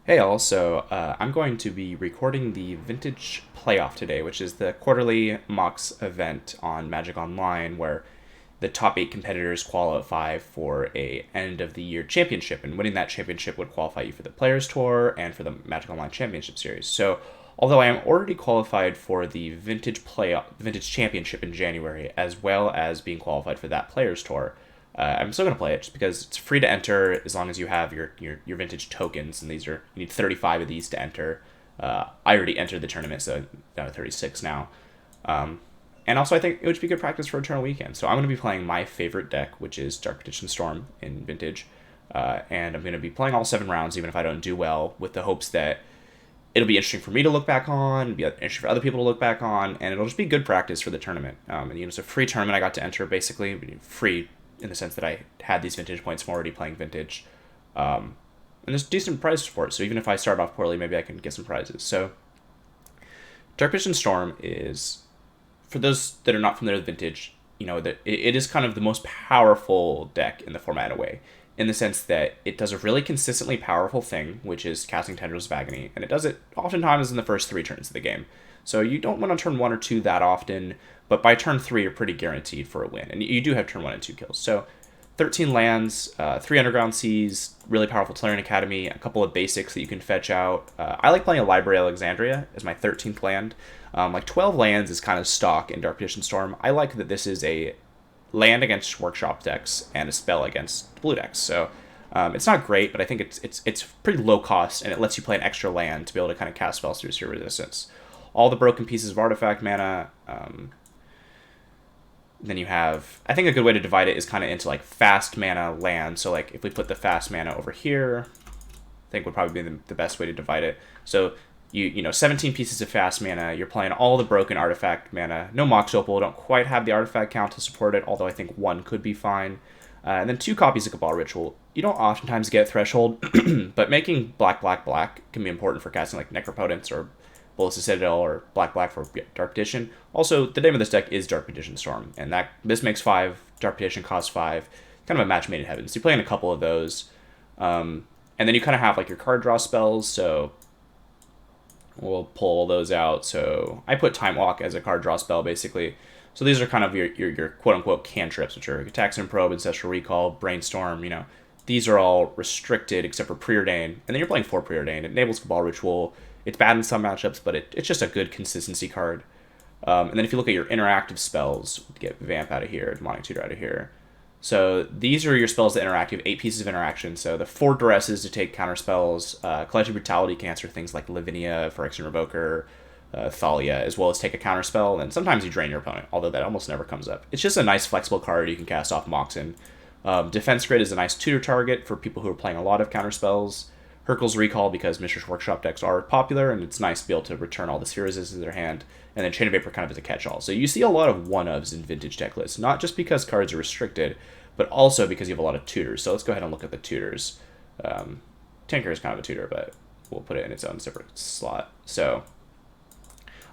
Hey all, I'm going to be recording the Vintage Playoff today, which is the quarterly MOX event on Magic Online where the top 8 competitors qualify for a end of the year championship, and winning that championship would qualify you for the Players Tour and for the Magic Online Championship Series. So, although I am already qualified for the Vintage Playoff, Vintage Championship in January, as well as being qualified for that Players Tour, I'm still gonna play it just because it's free to enter as long as you have your vintage tokens, and you need 35 of these to enter. I already entered the tournament, so I'm down to 36 now. And also, I think it would be good practice for Eternal Weekend. So I'm going to be playing my favorite deck, which is Dark Petition Storm in Vintage, and I'm going to be playing all 7 rounds, even if I don't do well, with the hopes that it'll be interesting for me to look back on, be interesting for other people to look back on, and it'll just be good practice for the tournament. And it's a free tournament I got to enter, basically free in the sense that I had these vintage points from already playing vintage. And there's decent prize support, so even if I start off poorly, maybe I can get some prizes. So, Dark Vision Storm is, for those that are not familiar with vintage, that it is kind of the most powerful deck in the format in a way, in the sense that it does a really consistently powerful thing, which is casting Tendrils of Agony, and it does it oftentimes in the first 3 turns of the game. So you don't win on turn 1 or 2 that often, but by turn 3 you're pretty guaranteed for a win, and you do have turn 1 and 2 kills. So 13 lands, 3 Underground Seas, really powerful Tolarian Academy, a couple of basics that you can fetch out. I like playing a Library Alexandria as my 13th land. 12 lands is kind of stock in Dark Petition Storm. I like that this is a land against workshop decks and a spell against blue decks. So it's not great, but I think it's pretty low cost, and it lets you play an extra land to be able to kind of cast spells through your resistance. All the broken pieces of artifact mana. Then you have, I think a good way to divide it is kind of into like fast mana land. So like if we put the fast mana over here, I think would probably be the best way to divide it. So you know 17 pieces of fast mana, you're playing all the broken artifact mana. No Mox Opal, don't quite have the artifact count to support it, although I think 1 could be fine. And then 2 copies of Cabal Ritual. You don't oftentimes get Threshold, but making black, black, black can be important for casting like Necropotence or Bolas of Citadel or black, black for Dark Petition. Also, the name of this deck is Dark Petition Storm, and this makes 5, Dark Petition costs 5, kind of a match made in heaven. So you play in a couple of those, and then you kind of have like your card draw spells, so we'll pull those out. So I put Time Walk as a card draw spell, basically. So these are kind of your quote-unquote cantrips, which are Taxing Probe, Ancestral Recall, Brainstorm, These are all restricted except for Preordain, and then you're playing 4 Preordain. It enables Cabal Ritual. It's bad in some matchups, but it's just a good consistency card. And then if you look at your interactive spells, get Vamp out of here, Demonic Tutor out of here. So these are your spells that interact. You have 8 pieces of interaction. So the 4 Duresses to take counter spells. Collective Brutality can answer things like Lavinia, Phyrexian Revoker, Thalia, as well as take a counter spell. And sometimes you drain your opponent, although that almost never comes up. It's just a nice flexible card you can cast off Moxen. Defense Grid is a nice tutor target for people who are playing a lot of counter spells. Hurkyl's Recall because Mishra's Workshop decks are popular, and it's nice to be able to return all the Sphere Resists to their hand. And then Chain of Vapor kind of as a catch-all. So you see a lot of one-ofs in vintage deck lists, not just because cards are restricted, but also because you have a lot of tutors. So let's go ahead and look at the tutors. Tinker is kind of a tutor, but we'll put it in its own separate slot. So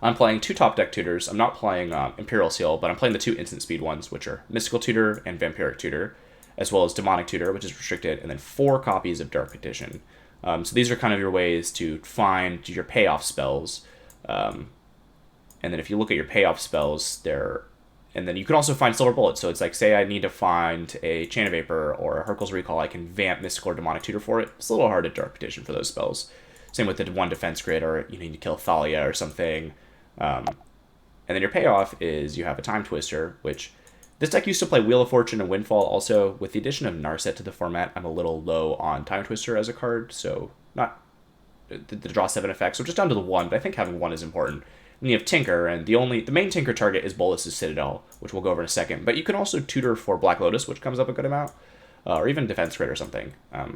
I'm playing 2 top deck tutors. I'm not playing Imperial Seal, but I'm playing the 2 instant speed ones, which are Mystical Tutor and Vampiric Tutor, as well as Demonic Tutor, which is restricted, and then 4 copies of Dark Petition. So these are kind of your ways to find your payoff spells. And then if you look at your payoff spells, and then you can also find Silver Bullets. So it's like, say I need to find a Chain of Vapor or a Hurkyl's Recall, I can Vamp, Mystical, or Demonic Tutor for it. It's a little hard to Dark Petition for those spells. Same with the 1 Defense Grid, or you need to kill Thalia or something. And then your payoff is you have a Time Twister, which this deck used to play Wheel of Fortune and Windfall. Also, with the addition of Narset to the format, I'm a little low on Time Twister as a card, so not the draw 7 effect, so just down to the 1, but I think having 1 is important. And you have Tinker, and the main Tinker target is Bolas' Citadel, which we'll go over in a second, but you can also tutor for Black Lotus, which comes up a good amount, or even Defense Grid or something,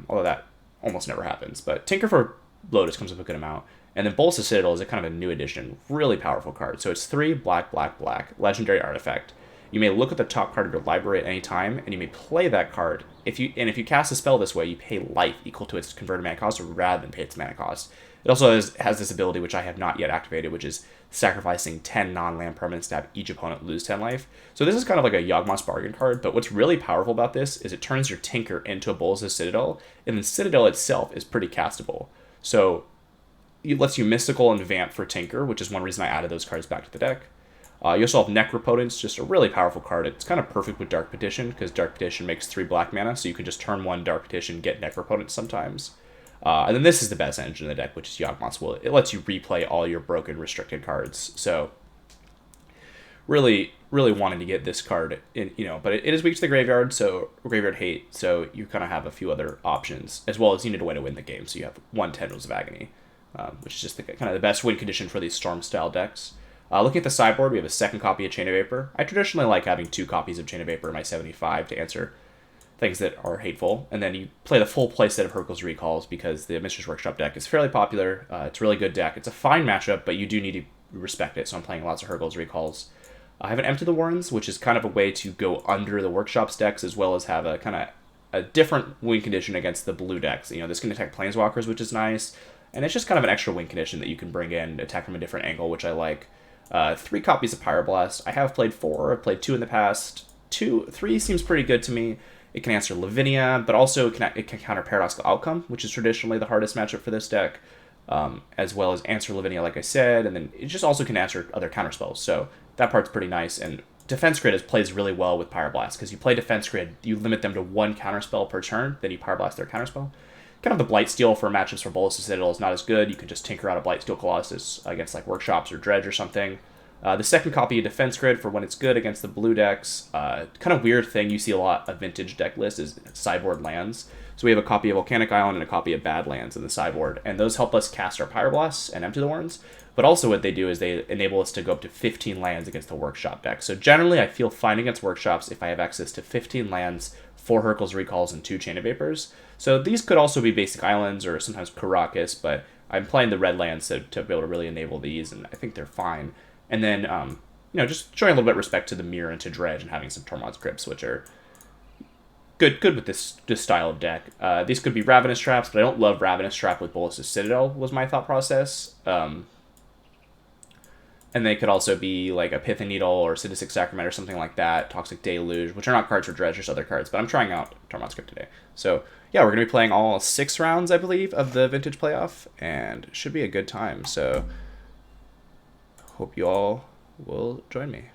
although that almost never happens. But Tinker for Lotus comes up a good amount, and then Bolas' Citadel is a kind of a new addition, really powerful card. So it's 3 black, black, black, legendary artifact. You may look at the top card of your library at any time, and you may play that card. If you cast a spell this way, you pay life equal to its converted mana cost rather than pay its mana cost. It also has this ability, which I have not yet activated, which is sacrificing 10 non-land permanents to have each opponent lose 10 life. So this is kind of like a Yawgmoth's Bargain card, but what's really powerful about this is it turns your Tinker into a Bolas' Citadel, and then Citadel itself is pretty castable. So it lets you Mystical and Vamp for Tinker, which is one reason I added those cards back to the deck. You also have Necropotence, just a really powerful card. It's kind of perfect with Dark Petition, because Dark Petition makes 3 black mana, so you can just turn 1 Dark Petition, get Necropotence sometimes. And then this is the best engine in the deck, which is Yawgmoth's Will. It lets you replay all your broken restricted cards. So really, really wanted to get this card in, but it is weak to the graveyard, so graveyard hate. So you kind of have a few other options, as well as you need a way to win the game. So you have 1 Tendrils of Agony, which is just kind of the best win condition for these Storm style decks. Looking at the sideboard, we have a second copy of Chain of Vapor. I traditionally like having 2 copies of Chain of Vapor in my 75 to answer things that are hateful, and then you play the full playset of Hurkyl's Recalls because the Mistress Workshop deck is fairly popular. It's a really good deck. It's a fine matchup, but you do need to respect it, so I'm playing lots of Hurkyl's Recalls. I have an Empty the Warrens, which is kind of a way to go under the Workshops decks, as well as have a kind of a different win condition against the blue decks. This can attack Planeswalkers, which is nice, and it's just kind of an extra win condition that you can bring in, attack from a different angle, which I like. 3 copies of Pyroblast. I have played 4. I've played 2 in the past. 3 seems pretty good to me. It can answer Lavinia, but also it can counter Paradoxical Outcome, which is traditionally the hardest matchup for this deck, as well as answer Lavinia, like I said, and then it just also can answer other counterspells. So that part's pretty nice, and Defense Grid plays really well with Pyroblast, because you play Defense Grid, you limit them to 1 counterspell per turn, then you Pyroblast their counterspell. Kind of the Blightsteel for matchups for Bolas' Citadel is not as good. You can just tinker out a Blightsteel Colossus against like Workshops or Dredge or something. The second copy of Defense Grid for when it's good against the blue decks. Kind of weird thing you see a lot of vintage deck lists is sideboard lands. So we have a copy of Volcanic Island and a copy of Badlands in the sideboard, and those help us cast our Pyroblasts and Empty the Warrens. But also what they do is they enable us to go up to 15 lands against the Workshop deck. So generally I feel fine against Workshops if I have access to 15 lands, 4 Hurkyl's Recalls, and 2 Chain of Vapors. So these could also be basic islands or sometimes Karakas, but I'm playing the red lands to be able to really enable these, and I think they're fine. And then, just showing a little bit of respect to the Mirror and to Dredge and having some Tormod's Crypts, which are good with this style of deck. These could be Ravenous Traps, but I don't love Ravenous Trap with Bolas' Citadel, was my thought process. And they could also be like a Pithing Needle or Sadistic Sacrament or something like that, Toxic Deluge, which are not cards for Dredge, just other cards, but I'm trying out Tormod's Crypt today. So, yeah, we're going to be playing all 6 rounds, I believe, of the Vintage Playoff, and it should be a good time. So hope you all will join me.